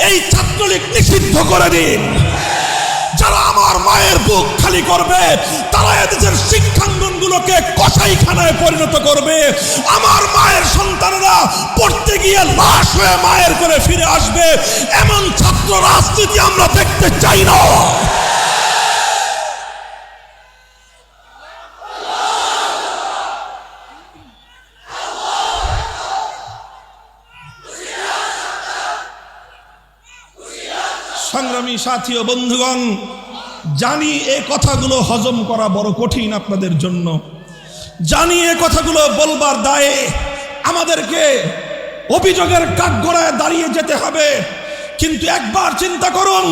এই ছাত্রলীগ নিষিদ্ধ করে দিন। যারা আমার মায়ের বুক খালি করবে তারা এদেশের শিক্ষাঙ্গনগুলোকে কসাইখানায় পরিণত করবে। আমার মায়ের সন্তানেরা পড়তে গিয়ে লাশ হয়ে মায়ের করে ফিরে আসবে। এমন ছাত্র রাজনীতি আমরা দেখতে চাই না। সংগ্রামী সাথী ও বন্ধুগণ, জানি এই কথাগুলো হজম করা বড় কঠিন আপনাদের জন্য, জানি এই কথাগুলো বলবার দায়ে আমাদেরকে অভিযোগের কাঠগড়ায় দাঁড়িয়ে যেতে হবে। কিন্তু একবার চিন্তা করুন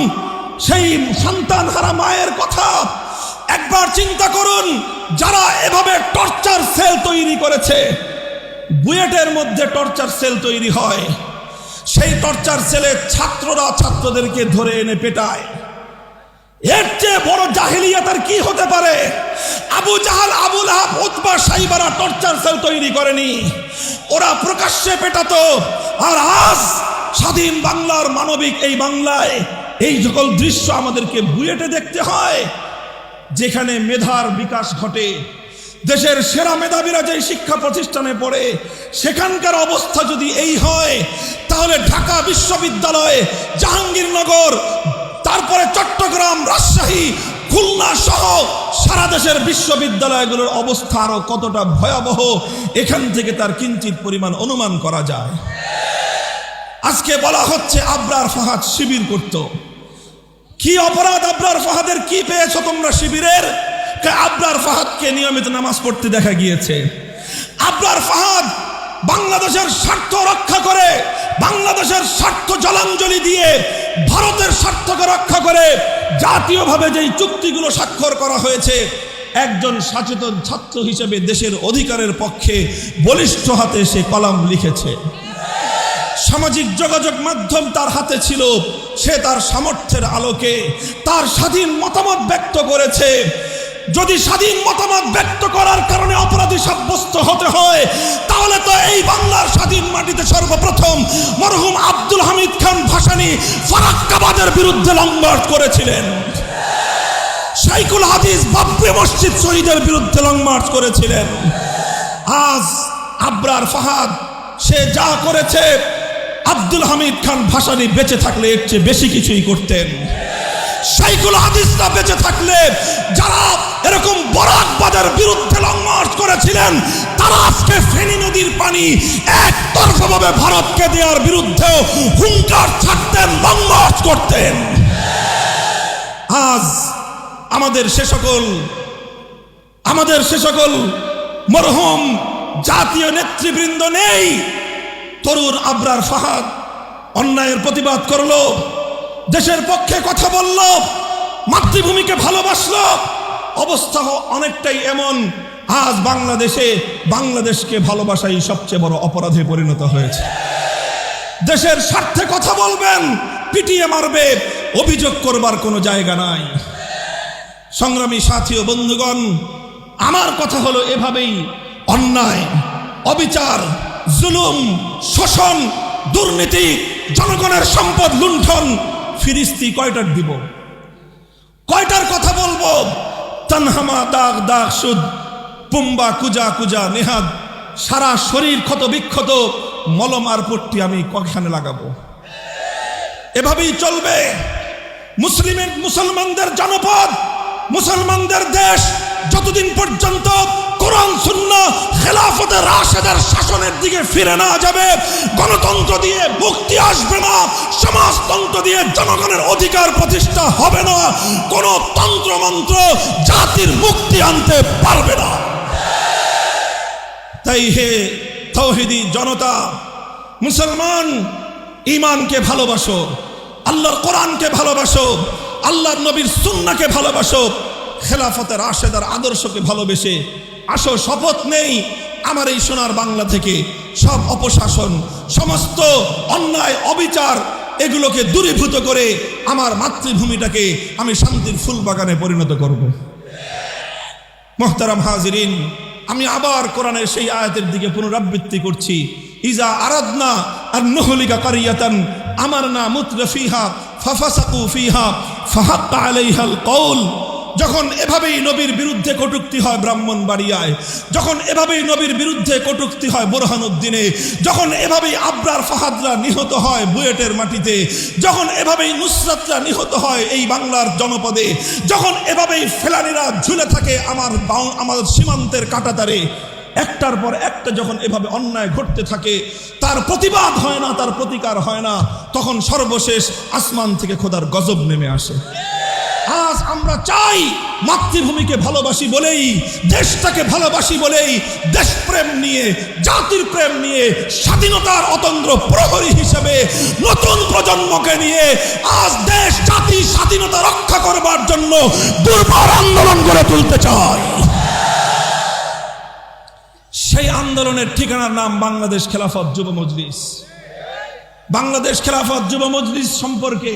সেই সন্তানহারা মায়ের কথা, একবার চিন্তা করুন যারা এভাবে টর্চার সেল তৈরি করেছে। বুয়েটের মধ্যে টর্চার সেল তৈরি হয়, সেই টর্চার সেলে ছাত্ররা ছাত্রদেরকে ধরে এনে পেটায়। এর চেয়ে বড় জাহেলিয়াত আর কি হতে পারে? আবু জাহাল, আবু লাহাব, উতবা, সাইবারা টর্চার সেল তৈরি করেনি, ওরা প্রকাশ্যে পেটাতো। আর আজ স্বাধীন বাংলার মানবিক এই বাংলায় এই সকল দৃশ্য আমাদেরকে বুয়েটে দেখতে হয়, যেখানে মেধার বিকাশ ঘটে। দেশের সেরা মেধাবীরা যে শিক্ষা প্রতিষ্ঠানে পড়ে, সেখানকার অবস্থা যদি এই হয়, তাহলে ঢাকা বিশ্ববিদ্যালয়, জাহাঙ্গীরনগর, তারপরে চট্টগ্রাম, রাজশাহী, খুলনা সহ সারা দেশের বিশ্ববিদ্যালয়গুলোর অবস্থা আরো কতটা ভয়াবহ, এখান থেকে তার কিঞ্চিত পরিমাণ অনুমান করা যায়। আজকে বলা হচ্ছে আবরার ফাহাদ শিবির করত। কি অপরাধ আবরার ফাহাদের? কি পেয়েছো তোমরা শিবিরের? আবরার ফাহাদকে নিয়মিত নামাজ পড়তে দেখা গিয়েছে। আবরার ফাহাদ বাংলাদেশের স্বার্থ রক্ষা করে, বাংলাদেশের স্বার্থ জলাঞ্জলি দিয়ে, ভারতের স্বার্থকে রক্ষা করে জাতীয়ভাবে যেই চুক্তিগুলো স্বাক্ষর করা হয়েছে, একজন সচেতন ছাত্র হিসেবে দেশের অধিকারের পক্ষে বলিষ্ঠ হাতে সে কলাম লিখেছে। সামাজিক যোগাযোগ মাধ্যম তার হাতে ছিল, সে তার সামর্থ্যের আলোকে তার স্বাধীন মতামত ব্যক্ত করেছে। যদি স্বাধীন মতামত ব্যক্ত করার কারণে অপরাধী সাব্যস্ত হতে হয়, তাহলে তো এই বাংলার স্বাধীন মাটিতে সর্বপ্রথম মরহুম আব্দুল হামিদ খান ভাসানী ফারাক্কাবাদের বিরুদ্ধে লং মার্চ করেছিলেন। শাইখুল হাদিস বাবরি মসজিদ শহীদের বিরুদ্ধে লং মার্চ করেছিলেন। আজ আবরার ফাহাদ সে যা করেছে, আব্দুল হামিদ খান ভাসানী বেঁচে থাকলে এর চেয়ে বেশি কিছুই করতেন। শাইখুল হাদিসরা বেঁচে থাকলে যারা এরকম বরাকবাদের বিরুদ্ধে লং মার্চ করেছিলেন, তারা আজকে ফেনী নদীর পানি একতরফাভাবে ভারতকে দেওয়ার বিরুদ্ধেও হুঙ্কার ছাড়তেন, লং মার্চ করতেন। আজ আমাদের সে সকল মরহুম জাতীয় নেতৃবৃন্দ নেই। তরুণ আবরার ফাহাদ অন্যায়ের প্রতিবাদ করলো, দেশের পক্ষে কথা বলল, মাতৃভূমিকে ভালোবাসলো। অবস্থা অনেকটাই এমন, আজ বাংলাদেশকে ভালোবাসাই সবচেয়ে বড় অপরাধে পরিণত হয়েছে। দেশের স্বার্থে কথা বলবেন, পিটিয়ে মারবে, অভিযোগ করবার কোনো জায়গা নাই। সংগ্রামী সাথী ও বন্ধুগণ, আমার কথা হলো এভাবেই অন্যায়, অবিচার, জুলুম, শোষণ, দুর্নীতি, জনগণের সম্পদ লুণ্ঠন ফিরিস্তি কয়টার দিব? কয়টার কথা বলবো? তানহামা দাগ দাগ সুদ, পুম্বা কুজা কুজা নেহাদ, সারা শরীর ক্ষত বিক্ষত, মলম আর পট্টি আমি কয়খানে লাগাবো? এভাবেই চলবে। মুসলমানদের জনপদ, মুসলমানদের দেশ যতদিন পর্যন্ত কোরআন সুন্নাহ খেলাফতে রাশেদার শাসনের দিকে ফিরে না যাবে, গণতন্ত্র দিয়ে মুক্তি আসবে না, সমাজতন্ত্র দিয়ে জনগণের অধিকার প্রতিষ্ঠা হবে না, কোন তন্ত্রমন্ত্র জাতির মুক্তি আনতে পারবে না। তাই হে তাওহীদি জনতা, মুসলমান, ঈমানকে ভালোবাসো, আল্লাহর কোরআনকে ভালোবাসো, আল্লাহর নবীর সুন্নাহকে ভালোবাসো, খেলাফতে রাশেদার আদর্শকে ভালোবেসে আসো। শপথ নেই আমার এই সোনার বাংলা থেকে সব অপশাসন, সমস্ত অন্যায়, অবিচার এগুলোকে দূরীভূত করে আমার মাতৃভূমিটাকে আমি শান্তির ফুল বাগানে পরিণত করব। মুহতারাম হাজিরিন, আমি আবার কোরআনের সেই আয়াতের দিকে পুনরাবৃত্তি করছি। ইজা আরাদনা আন নুহলিকা কারিয়াতান আমারনা মুতরাফিহা ফাফাসাকু ফিহা ফাহাক্কা আলাইহাল কওল। যখন এভাবেই নবীর বিরুদ্ধে কটূক্তি হয় ব্রাহ্মণবাড়িয়ায়, যখন এভাবেই নবীর বিরুদ্ধে কটূক্তি হয় বোরহানউদ্দিনে, যখন এভাবেই আবরার ফাহাদরা নিহত হয় বুয়েটের মাটিতে, যখন এভাবেই নুসরাতরা নিহত হয় এই বাংলার জনপদে, যখন এভাবেই ফেলানিরা ঝুলে থাকে আমার সীমান্তের কাঁটাতারে, একটার পর একটা যখন এভাবে অন্যায় ঘটতে থাকে, তার প্রতিবাদ হয় না, তার প্রতিকার হয় না, তখন সর্বশেষ আসমান থেকে খোদার গজব নেমে আসে। আজ আমরা চাই মাতৃভূমিকে ভালোবাসি বলেই, দেশটাকে ভালোবাসি বলেই, দেশপ্রেম নিয়ে, জাতির প্রেম নিয়ে, স্বাধীনতার অতন্দ্র প্রহরী হিসেবে নতুন প্রজন্মকে নিয়ে আজ দেশ জাতি স্বাধীনতা রক্ষা করবার জন্য দুর্বার আন্দোলন গড়ে তুলতে চাই। সেই আন্দোলনের ঠিকানার নাম বাংলাদেশ খেলাফত যুব মজলিস। বাংলাদেশ খেলাফত যুব মজলিস সম্পর্কে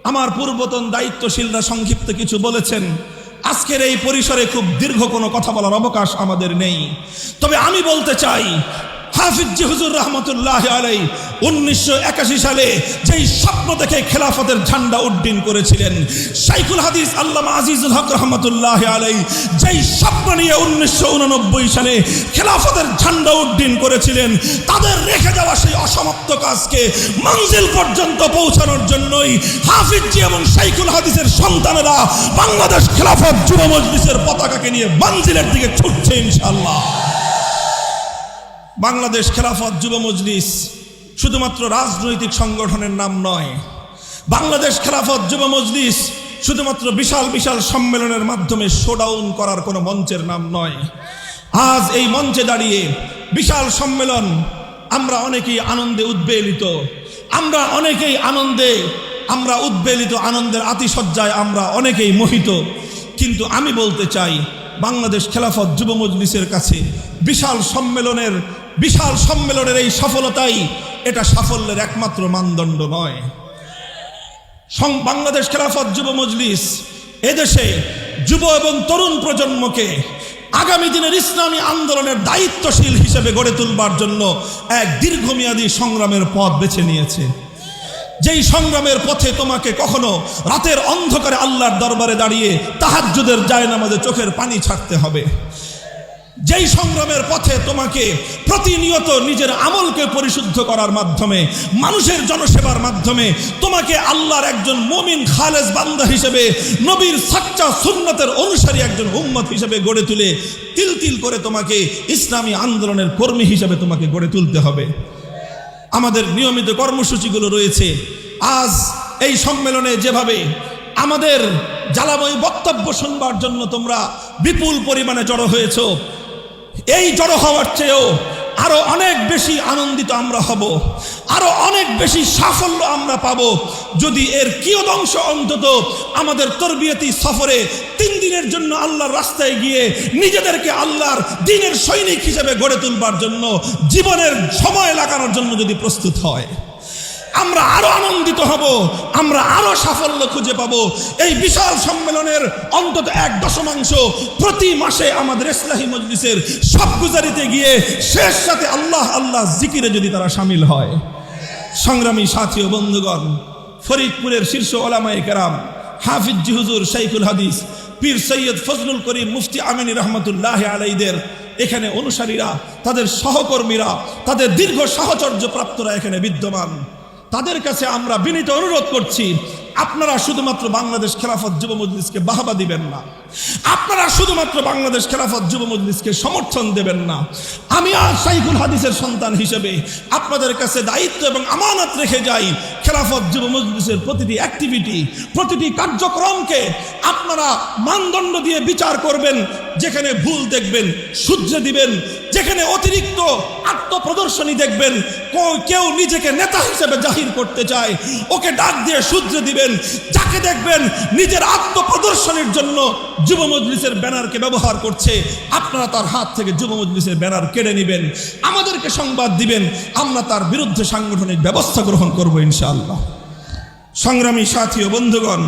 আমার পূর্বতন দায়িত্বশীলরা সংক্ষিপ্ত কিছু বলেছেন। আজকের এই পরিসরে খুব দীর্ঘ কোনো কথা বলার অবকাশ আমাদের নেই, তবে আমি বলতে চাই, হাফিজ জি হুজুর রহমতুল্লাহ আলাই 1981 সালে যেই স্বপ্ন দেখে খেলাফতের ঝান্ডা উড্ডীন করেছিলেন, শাইখুল হাদিস আল্লামা আজিজুল হক রহমতুল্লাহ আলাই যেই স্বপ্ন নিয়ে 1989 সালে খেলাফতের ঝান্ডা উড্ডীন করেছিলেন, তাদের রেখে যাওয়া সেই অসমাপ্ত কাজকে মঞ্জিল পর্যন্ত পৌঁছানোর জন্যই হাফিজ জি এবং শাইখুল হাদিসের সন্তানেরা বাংলাদেশ খেলাফত যুব মজলিসের পতাকাকে নিয়ে মঞ্জিলের দিকে ছুটছে ইনশাআল্লাহ। বাংলাদেশ খেলাফত যুব মজলিস শুধুমাত্র রাজনৈতিক সংগঠনের নাম নয়। বাংলাদেশ খেলাফত যুব মজলিস শুধুমাত্র বিশাল বিশাল সম্মেলনের মাধ্যমে শোডাউন করার কোনো মঞ্চের নাম নয়। আজ এই মঞ্চে দাঁড়িয়ে বিশাল সম্মেলন, আমরা অনেকেই আনন্দে উদ্বেলিত, আমরা অনেকেই উদ্বেলিত, আনন্দের আতিশয্যায় আমরা অনেকেই মোহিত। কিন্তু আমি বলতে চাই, বাংলাদেশ খেলাফত যুব মজলিসের কাছে বিশাল সম্মেলনের এই সফলতাই এটা সাফল্যের একমাত্র মানদণ্ড নয়। বাংলাদেশ খেলাফত যুব মজলিস এদেশে যুব এবং তরুণ প্রজন্মকে আগামী দিনের ইসলামী আন্দোলনের দায়িত্বশীল হিসেবে গড়ে তুলবার জন্য এক দীর্ঘমেয়াদী সংগ্রামের পথ বেছে নিয়েছে। যেই সংগ্রামের পথে তোমাকে কখনো রাতের অন্ধকারে আল্লাহর দরবারে দাঁড়িয়ে তাহাজ্জুদের জায়নামাজে চোখের পানি ছাড়তে হবে, যেই সংগ্রামের পথে তোমাকে প্রতিনিয়ত নিজের আমলকে পরিশুদ্ধ করার মাধ্যমে, মানুষের জনসেবার মাধ্যমে তোমাকে আল্লাহর একজন মুমিন খালেস বান্দা হিসেবে, নবীর সাচ্চা সুন্নতের অনুসারী একজন উম্মত হিসেবে গড়ে তুলে তিল তিল করে তোমাকে ইসলামী আন্দোলনের কর্মী হিসেবে তোমাকে গড়ে তুলতে হবে। আমাদের নিয়মিত কর্মসূচিগুলো রয়েছে। আজ এই সম্মেলনে যেভাবে আমাদের জ্বালাময়ী বক্তব্য শুনবার জন্য তোমরা বিপুল পরিমাণে জড়ো হয়েছ, এই জড়ো হওয়ার চেয়েও আরো অনেক বেশি আনন্দিত আমরা হব, আরো অনেক বেশি সাফল্য আমরা পাব যদি এর কিয়দংশ অন্তত আমাদের তরবিয়তি সফরে 3 দিনের জন্য আল্লাহর রাস্তায় গিয়ে নিজেদেরকে আল্লাহর দ্বীনের সৈনিক হিসেবে গড়ে তুলবার জন্য জীবনের সময় লাগানোর জন্য যদি প্রস্তুত হয়, আমরা আরো আনন্দিত হব, আমরা আরো সাফল্য খুঁজে পাব। এই বিশাল সম্মেলনের অন্তত 1/10 প্রতি মাসে আমাদের ইসলাহী মজলিসের সব গুজারিতে গিয়ে শেষ সাথে আল্লাহ আল্লাহ জিকিরে যদি তারা শামিল হয়। সংগ্রামী সাথী ও বন্ধুগণ, ফরিদপুরের শীর্ষ ওলামায়ে কেরাম হাফিজ জি হুজুর শাইখুল হাদিস পীর সৈয়দ ফজলুল করিম মুফতি আমিনী রহমতুল্লাহ আলাইহিদের এখানে অনুসারীরা, তাদের সহকর্মীরা, তাদের দীর্ঘ সাহচর্য প্রাপ্তরা এখানে বিদ্যমান। তাদের কাছে আমরা বিনীত অনুরোধ করছি, আপনারা শুধুমাত্র বাংলাদেশ খেলাফত যুব মজলিসকে বাহবা দিবেন না, আপনারা শুধুমাত্র বাংলাদেশ খেলাফত যুব মজলিসকে সমর্থন দেবেন না। আমি আজ শাইখুল হাদিসের সন্তান হিসেবে আপনাদের কাছে দায়িত্ব এবং আমানত রেখে যাই, খেলাফত যুব মজলিসের প্রতিটি অ্যাক্টিভিটি, প্রতিটি কার্যক্রমকে আপনারা মানদণ্ড দিয়ে বিচার করবেন। যেখানে ভুল দেখবেন শুধরে দিবেন, যেখানে অতিরিক্ত আত্মপ্রদর্শনী দেখবেন, কেউ নিজেকে নেতা হিসেবে জাহির করতে চায়, ওকে ডাক দিয়ে শুধরে দিবেন। যাকে দেখবেন নিজের আত্মপ্রদর্শনীর জন্য যুব মজলিসের ব্যানারকে ব্যবহার করছে, আপনারা তার হাত থেকে যুব মজলিসের ব্যানার কেড়ে নেবেন, আমাদেরকে সংবাদ দিবেন, আমরা তার বিরুদ্ধে সাংগঠনিক ব্যবস্থা গ্রহণ করব ইনশাআল্লাহ। সংগ্রামী সাথী ও বন্ধুগণ,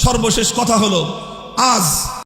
সর্বশেষ কথা হলো, আজ